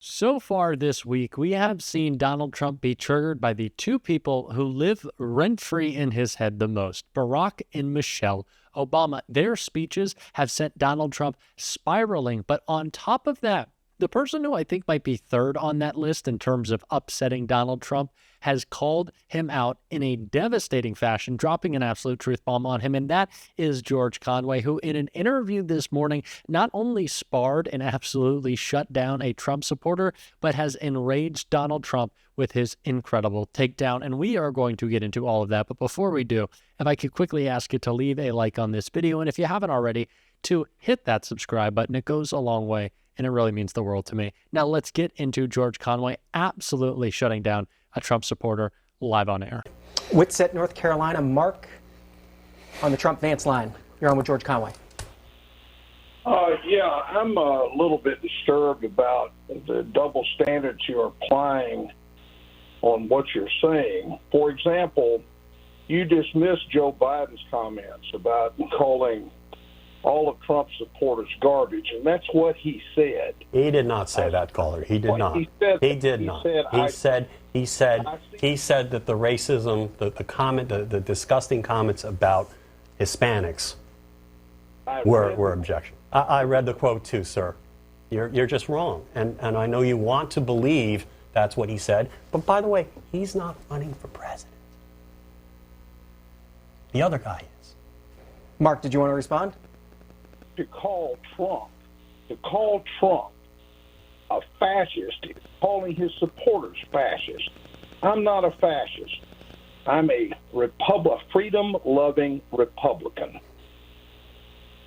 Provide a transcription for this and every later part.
So far this week, we have seen Donald Trump be triggered by the two people who live rent-free in his head the most, Barack and Michelle Obama. Their speeches have sent Donald Trump spiraling. But on top of that, the person who I think might be third on that list in terms of upsetting Donald Trump has called him out in a devastating fashion, dropping an absolute truth bomb on him, and that is George Conway, who in an interview this morning not only sparred and absolutely shut down a Trump supporter, but has enraged Donald Trump with his incredible takedown. And we are going to get into all of that. But before we do, if I could quickly ask you to leave a like on this video, and if you haven't already, to hit that subscribe button. It goes a long way, and it really means the world to me. Now let's get into George Conway absolutely shutting down a Trump supporter live on air. Whitsett, North Carolina. Mark on the Trump-Vance line. You're on with George Conway. Yeah, I'm a little bit disturbed about the double standards you're applying on what you're saying. For example, you dismissed Joe Biden's comments about calling all of Trump's supporters garbage, and that's what he said. He did not say that, caller. He did not. He did not. He said that the racism, the disgusting comments about Hispanics were objection. I read the quote too, sir. You're just wrong, and I know you want to believe that's what he said. But by the way, he's not running for president. The other guy is. Mark, did you want to respond? To call Trump a fascist, calling his supporters fascist. I'm not a fascist. I'm a freedom-loving Republican.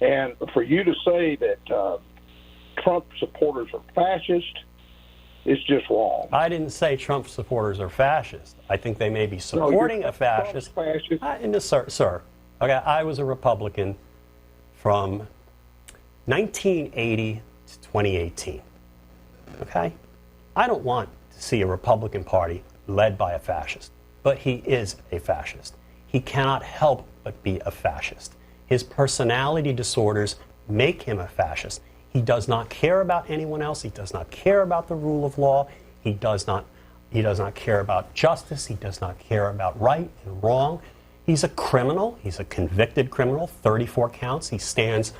And for you to say that Trump supporters are fascist is just wrong. I didn't say Trump supporters are fascist. I think they may be supporting a fascist. Sir, okay, I was a Republican from 1980 to 2018. Okay? I don't want to see a Republican Party led by a fascist, but he is a fascist. He cannot help but be a fascist. His personality disorders make him a fascist. He does not care about anyone else. He does not care about the rule of law. He does not care about justice. He does not care about right and wrong. He's a criminal. He's a convicted criminal, 34 counts. He stands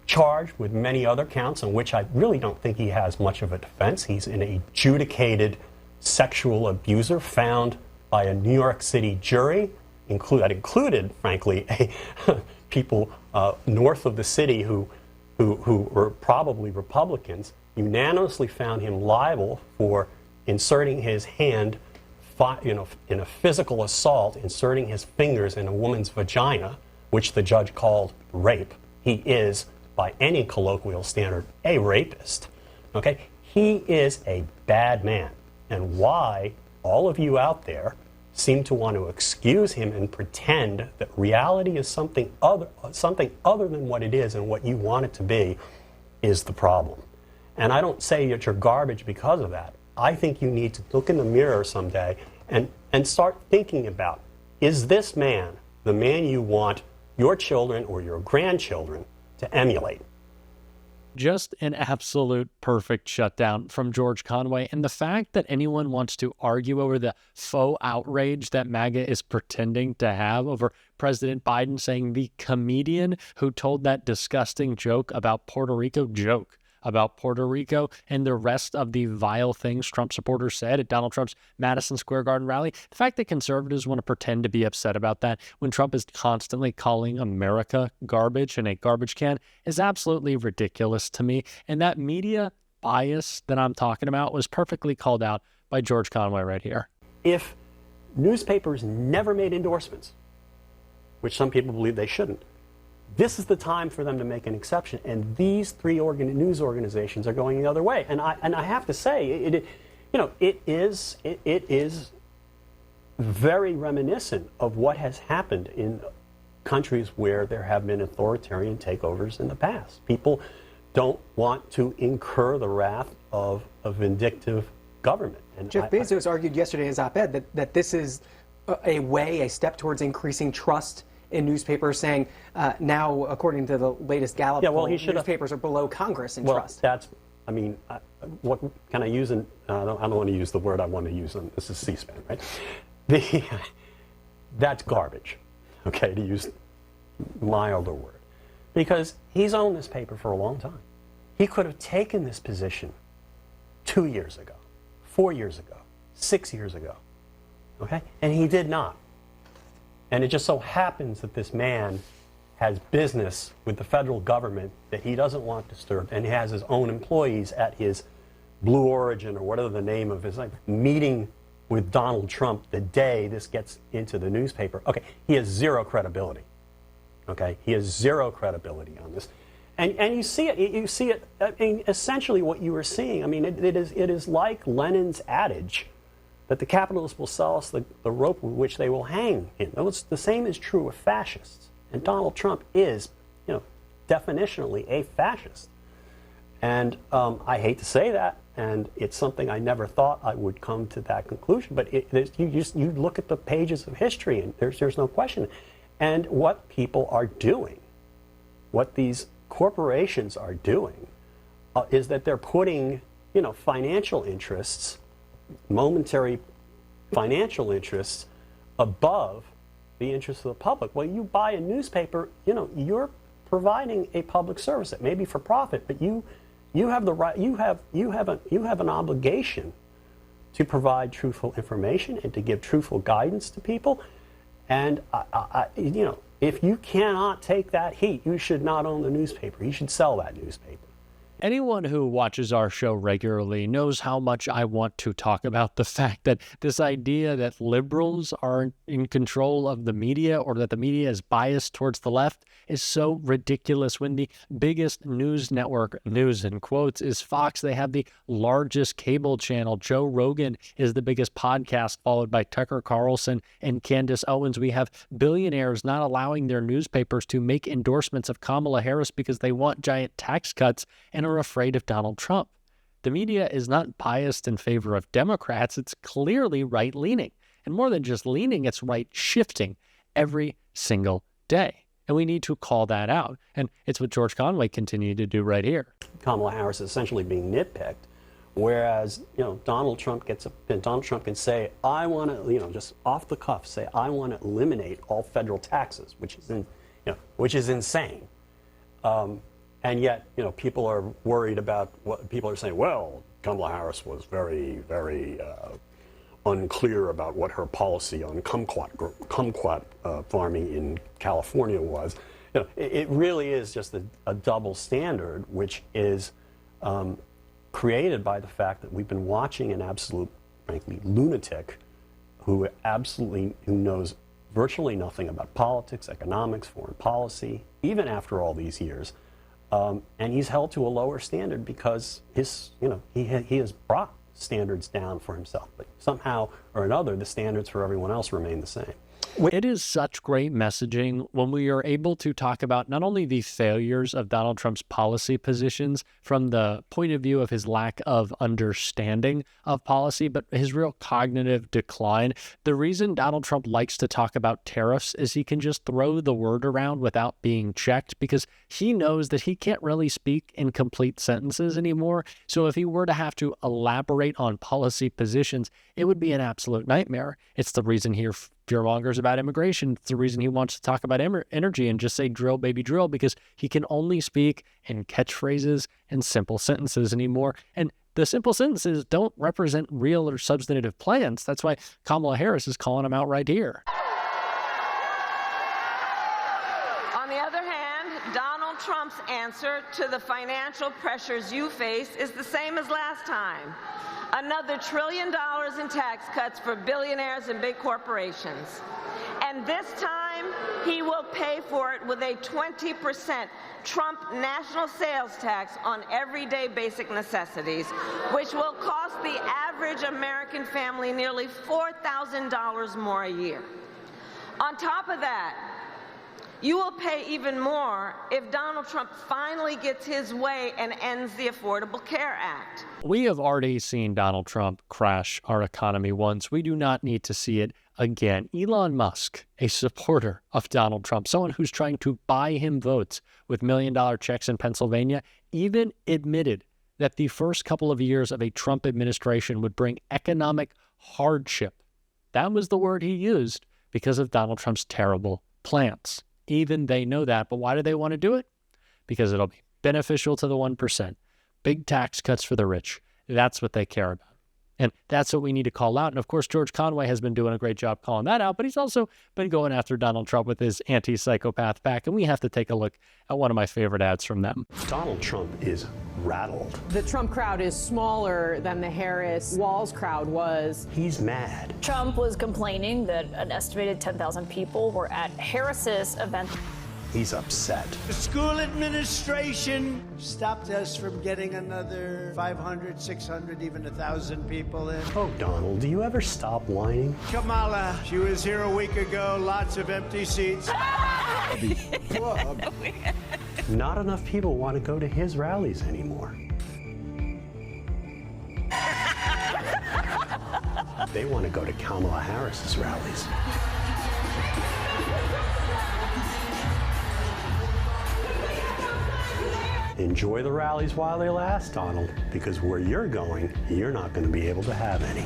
charged with many other counts in which I really don't think he has much of a defense. He's an adjudicated sexual abuser found by a New York City jury that included, frankly, people north of the city who were probably Republicans, unanimously found him liable for inserting his hand in a physical assault, inserting his fingers in a woman's vagina, which the judge called rape. He is, by any colloquial standard, a rapist. Okay? He is a bad man. And why all of you out there seem to want to excuse him and pretend that reality is something other than what it is and what you want it to be is the problem. And I don't say that you're garbage because of that. I think you need to look in the mirror someday and start thinking about, is this man the man you want your children or your grandchildren to emulate? Just an absolute perfect shutdown from George Conway. And the fact that anyone wants to argue over the faux outrage that MAGA is pretending to have over President Biden saying the comedian who told that disgusting joke about Puerto Rico and the rest of the vile things Trump supporters said at Donald Trump's Madison Square Garden rally. The fact that conservatives want to pretend to be upset about that when Trump is constantly calling America garbage in a garbage can is absolutely ridiculous to me. And that media bias that I'm talking about was perfectly called out by George Conway right here. If newspapers never made endorsements, which some people believe they shouldn't, this is the time for them to make an exception, and these three news organizations are going the other way. And I have to say, it is very reminiscent of what has happened in countries where there have been authoritarian takeovers in the past. People don't want to incur the wrath of a vindictive government. And Jeff Bezos argued yesterday in his op-ed that this is a step towards increasing trust in newspapers, saying now, according to the latest Gallup poll, newspapers are below Congress in trust. I mean, what can I use? I don't want to use the word I want to use. This is C-SPAN, right? That's garbage, okay, to use a milder word. Because he's owned this paper for a long time. He could have taken this position 2 years ago, 4 years ago, 6 years ago, okay? And he did not. And it just so happens that this man has business with the federal government that he doesn't want disturbed, and he has his own employees at his Blue Origin, or whatever the name of his, like, meeting with Donald Trump the day this gets into the newspaper. Okay, he has zero credibility. Okay, he has zero credibility on this. And you see it, I mean, essentially what you were seeing, I mean, it is like Lenin's adage that the capitalists will sell us the rope with which they will hang him. The same is true of fascists. And Donald Trump is, definitionally a fascist. And I hate to say that, and it's something I never thought I would come to that conclusion. But you look at the pages of history, and there's no question. And what people are doing, what these corporations are doing, is that they're putting, financial interests, momentary financial interests, above the interests of the public. Well, you buy a newspaper, you're providing a public service. It may be for profit, but you have the right, you have an obligation to provide truthful information and to give truthful guidance to people. And if you cannot take that heat, you should not own the newspaper. You should sell that newspaper. Anyone who watches our show regularly knows how much I want to talk about the fact that this idea that liberals are in control of the media, or that the media is biased towards the left, is so ridiculous. When the biggest news network, news in quotes, is Fox, they have the largest cable channel. Joe Rogan is the biggest podcast, followed by Tucker Carlson and Candace Owens. We have billionaires not allowing their newspapers to make endorsements of Kamala Harris because they want giant tax cuts and are afraid of Donald Trump. The media is not biased in favor of Democrats. It's clearly right-leaning. And more than just leaning, it's right-shifting every single day. And we need to call that out. And it's what George Conway continued to do right here. Kamala Harris is essentially being nitpicked, whereas, Donald Trump can say, I want to, just off the cuff say, I want to eliminate all federal taxes, which is insane. And yet, people are worried about what people are saying. Well, Kamala Harris was very, very unclear about what her policy on kumquat farming in California was. It really is just a double standard, which is created by the fact that we've been watching an absolute, frankly, lunatic who knows virtually nothing about politics, economics, foreign policy, even after all these years. And he's held to a lower standard because he has brought standards down for himself. But somehow or another, the standards for everyone else remain the same. It is such great messaging when we are able to talk about not only the failures of Donald Trump's policy positions from the point of view of his lack of understanding of policy, but his real cognitive decline. The reason Donald Trump likes to talk about tariffs is he can just throw the word around without being checked, because he knows that he can't really speak in complete sentences anymore. So if he were to have to elaborate on policy positions, it would be an absolute nightmare. It's the reason he fearmongers about immigration. It's the reason he wants to talk about energy and just say drill, baby, drill, because he can only speak in catchphrases and simple sentences anymore. And the simple sentences don't represent real or substantive plans. That's why Kamala Harris is calling him out right here. On the other hand, Donald Trump's answer to the financial pressures you face is the same as last time. Another $1 trillion in tax cuts for billionaires and big corporations. And this time, he will pay for it with a 20% Trump national sales tax on everyday basic necessities, which will cost the average American family nearly $4,000 more a year. On top of that, you will pay even more if Donald Trump finally gets his way and ends the Affordable Care Act. We have already seen Donald Trump crash our economy once. We do not need to see it again. Elon Musk, a supporter of Donald Trump, someone who's trying to buy him votes with $1 million checks in Pennsylvania, even admitted that the first couple of years of a Trump administration would bring economic hardship. That was the word he used because of Donald Trump's terrible plans. Even they know that, but why do they want to do it? Because it'll be beneficial to the 1%. Big tax cuts for the rich. That's what they care about. And that's what we need to call out. And of course, George Conway has been doing a great job calling that out, but he's also been going after Donald Trump with his anti-psychopath pack. And we have to take a look at one of my favorite ads from them. Donald Trump is rattled. The Trump crowd is smaller than the Harris-Walz crowd was. He's mad. Trump was complaining that an estimated 10,000 people were at Harris's event. He's upset. The school administration stopped us from getting another 500, 600, even 1,000 people in. Oh, Donald, do you ever stop whining? Kamala, she was here a week ago, lots of empty seats. Not enough people want to go to his rallies anymore. They want to go to Kamala Harris's rallies. Enjoy the rallies while they last, Donald, because where you're going, you're not going to be able to have any.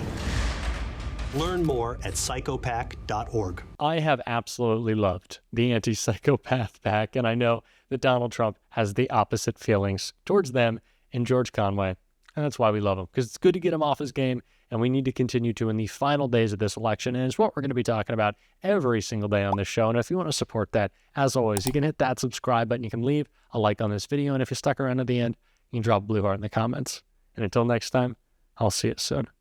Learn more at psychopac.org. I have absolutely loved the anti-psychopath pack, and I know that Donald Trump has the opposite feelings towards them and George Conway, and that's why we love him, because it's good to get him off his game, and we need to continue to in the final days of this election, and it's what we're going to be talking about every single day on this show. And if you want to support that, as always, you can hit that subscribe button, you can leave a like on this video, and if you're stuck around at the end, you can drop a blue heart in the comments. And until next time, I'll see you soon.